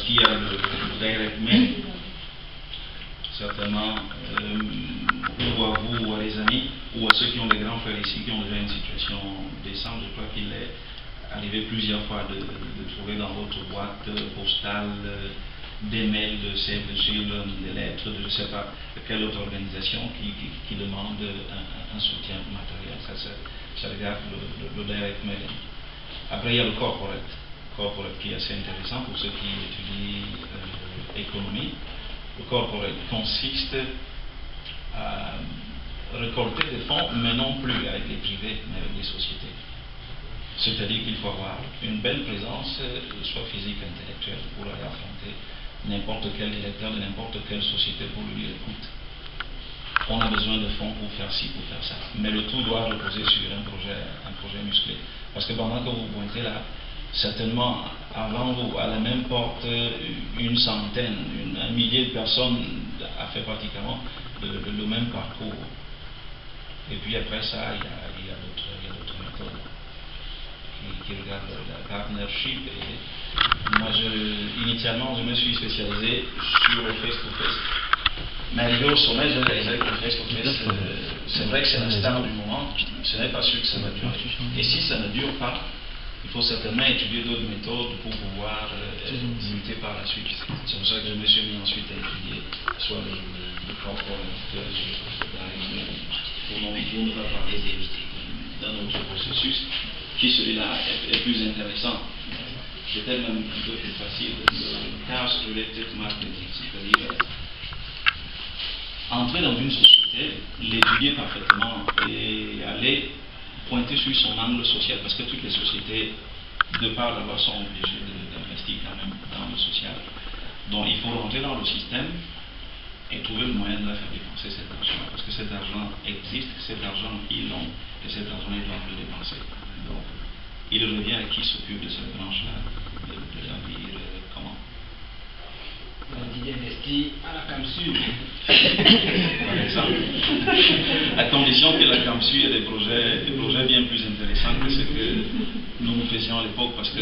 qu'il y a le direct mail, certainement, ou à vous, ou à les amis, ou à ceux qui ont des grands frères ici, qui ont déjà une situation décente. Je crois qu'il est arrivé plusieurs fois de trouver dans votre boîte postale des mails de Save the Children, des lettres de je ne sais pas quelle autre organisation qui demande un soutien matériel. Ça regarde le direct mailing. Après, il y a le corporate qui est assez intéressant pour ceux qui étudient économie. Le corporate consiste à récolter des fonds, mais non plus avec les privés, mais avec les sociétés. C'est-à-dire qu'il faut avoir une belle présence, soit physique, intellectuelle, pour aller affronter n'importe quel directeur de n'importe quelle société pour lui dire écoute, on a besoin de fonds pour faire ci, pour faire ça. Mais le tout doit reposer sur un projet musclé. Parce que pendant que vous pointez là, certainement avant vous, à la même porte, une centaine, un millier de personnes a fait pratiquement le même parcours. Et puis après ça, il y a d'autres méthodes qui regardent la partnership. Et moi, initialement, je me suis spécialisé sur le face-to-face. Mais arrivé au sommet, je réalisais que le face-to-face, c'est vrai que c'est la star du moment, ce n'est pas sûr que ça va durer. Et si ça ne dure pas, il faut certainement étudier d'autres méthodes pour pouvoir lutter par la suite. C'est pour ça que je me suis mis ensuite à étudier soit le corporate, pour ne pas parler d'un autre processus, qui celui-là est plus intéressant. Peut-être même un peu plus facile. Le chaos related marketing, c'est-à-dire entrer dans une société, l'étudier parfaitement et aller pointer sur son angle social, parce que toutes les sociétés, de par la loi, sont obligées d'investir quand même dans le social. Donc il faut rentrer dans le système et trouver le moyen de la faire dépenser cet argent, parce que cet argent existe, cet argent ils l'ont, et cet argent ils doivent le dépenser. Donc il revient à qui s'occupe de cette branche-là, de leur dire comment. Il investit à la CAMSUD. Par exemple. À condition que la CAMSUD ait des projets bien plus intéressants que ce que nous faisions à l'époque, parce que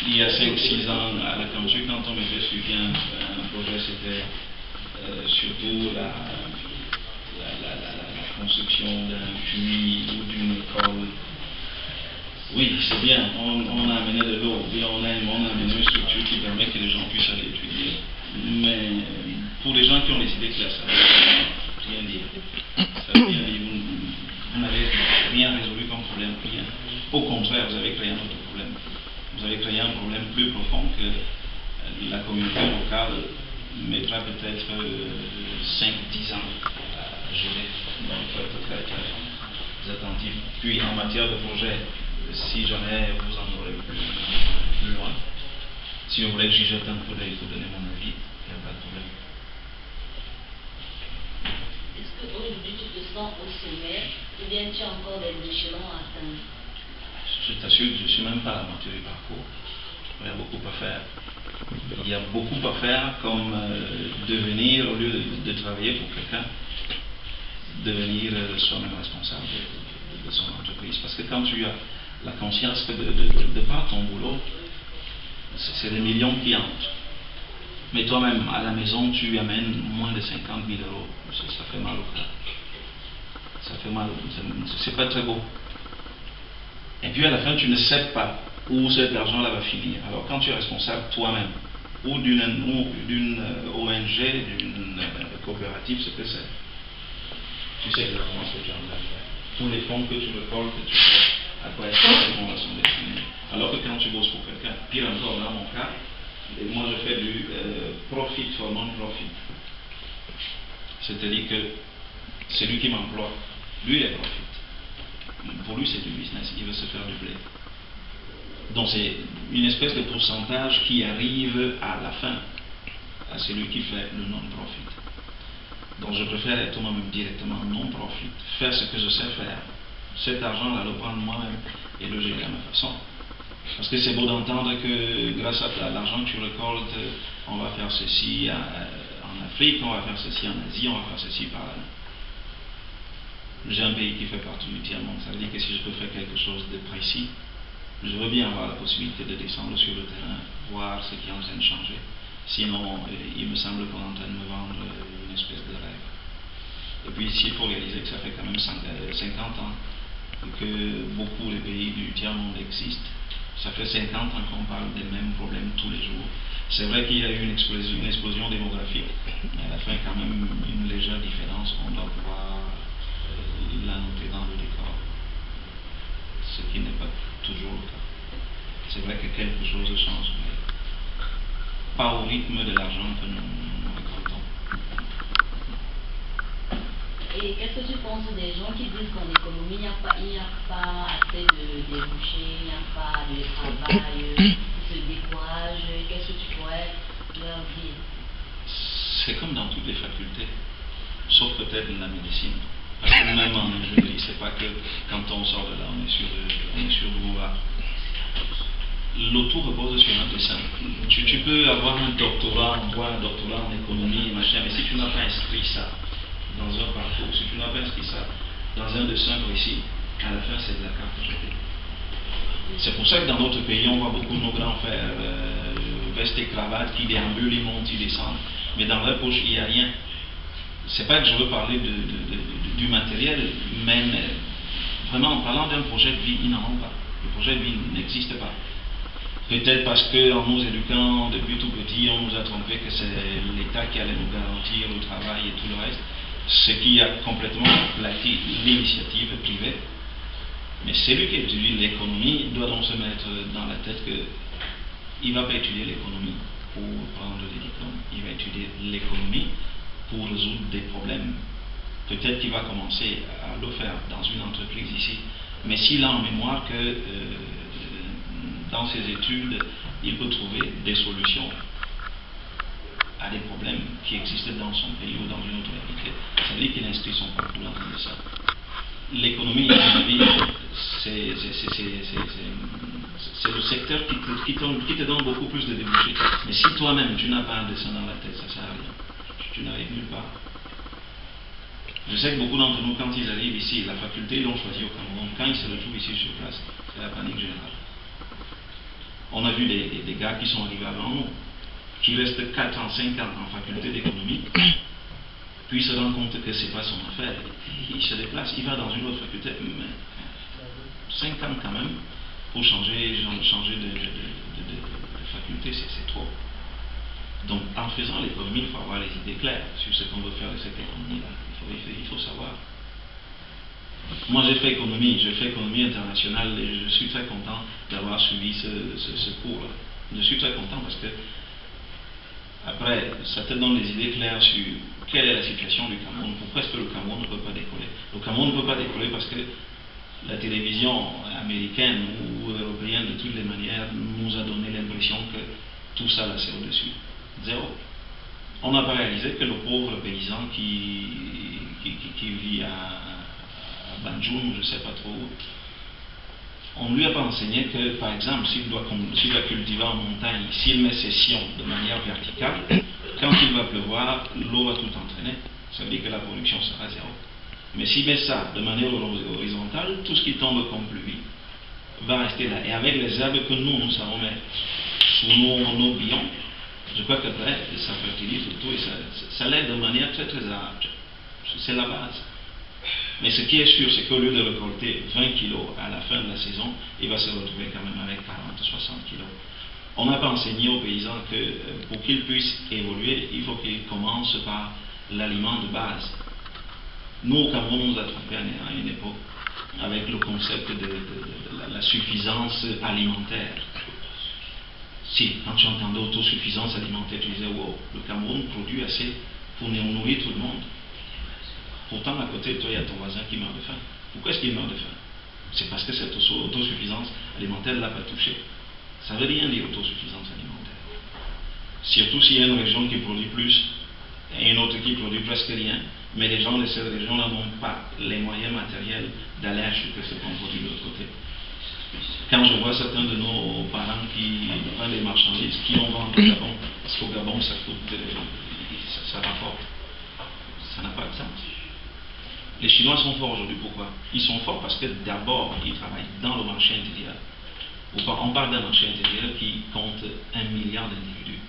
il y a 5-6 ans à la CAMSUD, quand on m'avait suivi un projet, c'était surtout la construction d'un puits ou d'une école. Oui, c'est bien, on a amené de l'eau, oui, on a amené une structure qui permet que les gens puissent aller étudier. Mais pour les gens qui ont les idées claires, ça ne veut rien dire. Ça veut rien dire. Vous n'avez rien résolu comme problème, rien. Au contraire, vous avez créé un autre problème. Vous avez créé un problème plus profond que la communauté locale mettra peut-être 5-10 ans à gérer. Donc il faut être très, très attentif. Puis en matière de projet, si jamais vous en aurez plus loin, si vous voulez que j'y jette un coup d'œil pour donner mon avis, il n'y a pas de problème. Est-ce qu'aujourd'hui tu te sens au sommet ou bien tu as encore des échelons à atteindre? Je t'assure que je ne suis même pas à la moitié du parcours. Il y a beaucoup à faire. Il y a beaucoup à faire comme devenir, au lieu de travailler pour quelqu'un, devenir soi-même responsable de son entreprise. Parce que quand tu as la conscience que de par ton boulot, c'est des millions qui entrent. Mais toi-même, à la maison, tu amènes moins de 50 000 euros. Ça fait mal au cœur. Ça fait mal. C'est pas très beau. Et puis à la fin, tu ne sais pas où cet argent-là va finir. Alors quand tu es responsable toi-même, ou d'une ONG, d'une coopérative, ce que c'est, tu sais exactement ce que tu es en train de faire. Tous les fonds que tu récoltes, tu sais à quoi est-ce que ces fonds-là sont destinés. Alors que quand tu bosses pour quelqu'un, pire encore dans mon cas, moi je fais du profit for non-profit. C'est-à-dire que c'est lui qui m'emploie, lui il est profit. Pour lui c'est du business, il veut se faire du blé. Donc c'est une espèce de pourcentage qui arrive à la fin à celui qui fait le non-profit. Donc je préfère être moi-même directement non-profit, faire ce que je sais faire. Cet argent-là, le prendre moi-même et le gérer à ma façon. Parce que c'est beau d'entendre que grâce à l'argent que tu récoltes, on va faire ceci en Afrique, on va faire ceci en Asie, on va faire ceci par là. J'ai un pays qui fait partie du tiers-monde, ça veut dire que si je peux faire quelque chose de précis, je veux bien avoir la possibilité de descendre sur le terrain, voir ce qui est en train de changer. Sinon, il me semble qu'on est en train de me vendre une espèce de rêve. Et puis ici, il faut réaliser que ça fait quand même 50 ans que beaucoup de pays du tiers-monde existent. Ça fait 50 ans qu'on parle des mêmes problèmes tous les jours. C'est vrai qu'il y a eu une explosion démographique, mais à la fin, quand même, une légère différence. On doit pouvoir la noter dans le décor. Ce qui n'est pas toujours le cas. C'est vrai que quelque chose change, mais pas au rythme de l'argent que nous récoltons. Et qu'est-ce que tu penses des gens qui disent qu'en économie, il n'y a pas assez de débouchés, il n'y a pas de travail, ils se découragent? Qu'est-ce que tu pourrais leur dire? C'est comme dans toutes les facultés, sauf peut-être la médecine. Parce que même en ingénierie, c'est pas que quand on sort de là, on est sur le boulevard. L'auto repose sur un dessin. Tu peux avoir un doctorat en économie et machin, mais si tu n'as pas inscrit ça dans un parcours, si tu n'as pas inscrit ça dans un dessin précis, à la fin c'est de la carte jetée. C'est pour ça que dans d'autres pays, on voit beaucoup de nos grands frères vestes et cravates qui déambulent, ils montent, ils descendent, mais dans leur poche, il n'y a rien. C'est pas que je veux parler du matériel, mais vraiment en parlant d'un projet de vie, ils n'en ont pas. Le projet de vie n'existe pas. Peut-être parce qu'en nous éduquant depuis tout petit, on nous a trompé que c'est l'État qui allait nous garantir le travail et tout le reste, ce qui a complètement aplati l'initiative privée. Mais celui qui étudie l'économie doit donc se mettre dans la tête qu'il ne va pas étudier l'économie pour prendre des diplômes, il va étudier l'économie pour résoudre des problèmes. Peut-être qu'il va commencer à le faire dans une entreprise ici, mais s'il a en mémoire que dans ses études, il peut trouver des solutions à des problèmes qui existent dans son pays ou dans une autre réalité, ça veut dire qu'il inscrit son parcours dans ça. L'économie, à mon avis, c'est le secteur qui te donne beaucoup plus de débouchés. Mais si toi-même, tu n'as pas un dessin dans la tête, ça ne sert à rien. Tu n'arrives nulle part. Je sais que beaucoup d'entre nous, quand ils arrivent ici, la faculté, ils l'ont choisi au Cameroun. Quand ils se retrouvent ici sur place, c'est la panique générale. On a vu des gars qui sont arrivés avant nous, qui restent 4 ans, 5 ans en faculté d'économie, puis se rendent compte que ce n'est pas son affaire. Il se déplace, il va dans une autre faculté, mais 5 ans quand même, pour changer de faculté, c'est trop. Donc, en faisant l'économie, il faut avoir les idées claires sur ce qu'on veut faire de cette économie-là. Il faut savoir. Moi, j'ai fait économie internationale et je suis très content d'avoir suivi ce cours-là. Je suis très content parce que, après, ça te donne des idées claires sur quelle est la situation du Cameroun. Pourquoi est-ce que le Cameroun ne peut pas décoller? Le Cameroun ne peut pas décoller parce que la télévision américaine ou européenne, de toutes les manières, nous a donné l'impression que tout ça, là, c'est au-dessus. Zéro. On n'a pas réalisé que le pauvre paysan qui vit à Banjoum, je ne sais pas trop où, on ne lui a pas enseigné que, par exemple, s'il doit cultiver en montagne, s'il met ses sillons de manière verticale, quand il va pleuvoir, l'eau va tout entraîner. Ça veut dire que la production sera zéro. Mais s'il met ça de manière horizontale, tout ce qui tombe comme pluie va rester là. Et avec les herbes que nous savons mettre sous nos billons, je crois qu'après, ça fertilise tout et ça l'aide de manière très très arable. C'est la base. Mais ce qui est sûr, c'est qu'au lieu de récolter 20 kilos à la fin de la saison, il va se retrouver quand même avec 40-60 kilos. On n'a pas enseigné aux paysans que pour qu'ils puissent évoluer, il faut qu'ils commencent par l'aliment de base. Nous, au Cameroun, on nous a trompés à une époque avec le concept de la suffisance alimentaire. Si, quand tu entendais autosuffisance alimentaire, tu disais, wow, le Cameroun produit assez pour nourrir tout le monde. Pourtant, à côté de toi, il y a ton voisin qui meurt de faim. Pourquoi est-ce qu'il meurt de faim? C'est parce que cette autosuffisance alimentaire ne l'a pas touché. Ça ne veut rien dire autosuffisance alimentaire. Surtout s'il y a une région qui produit plus et une autre qui produit presque rien, mais les gens de cette région-là n'ont pas les moyens matériels d'aller acheter ce qu'on produit de l'autre côté. Quand je vois certains de nos parents qui prennent des marchandises, qui ont vendu au Gabon, parce qu'au Gabon ça coûte, ça rapporte. Ça n'a pas de sens. Les Chinois sont forts aujourd'hui, pourquoi? Ils sont forts parce que d'abord, ils travaillent dans le marché intérieur. On parle d'un marché intérieur qui compte 1 milliard d'individus.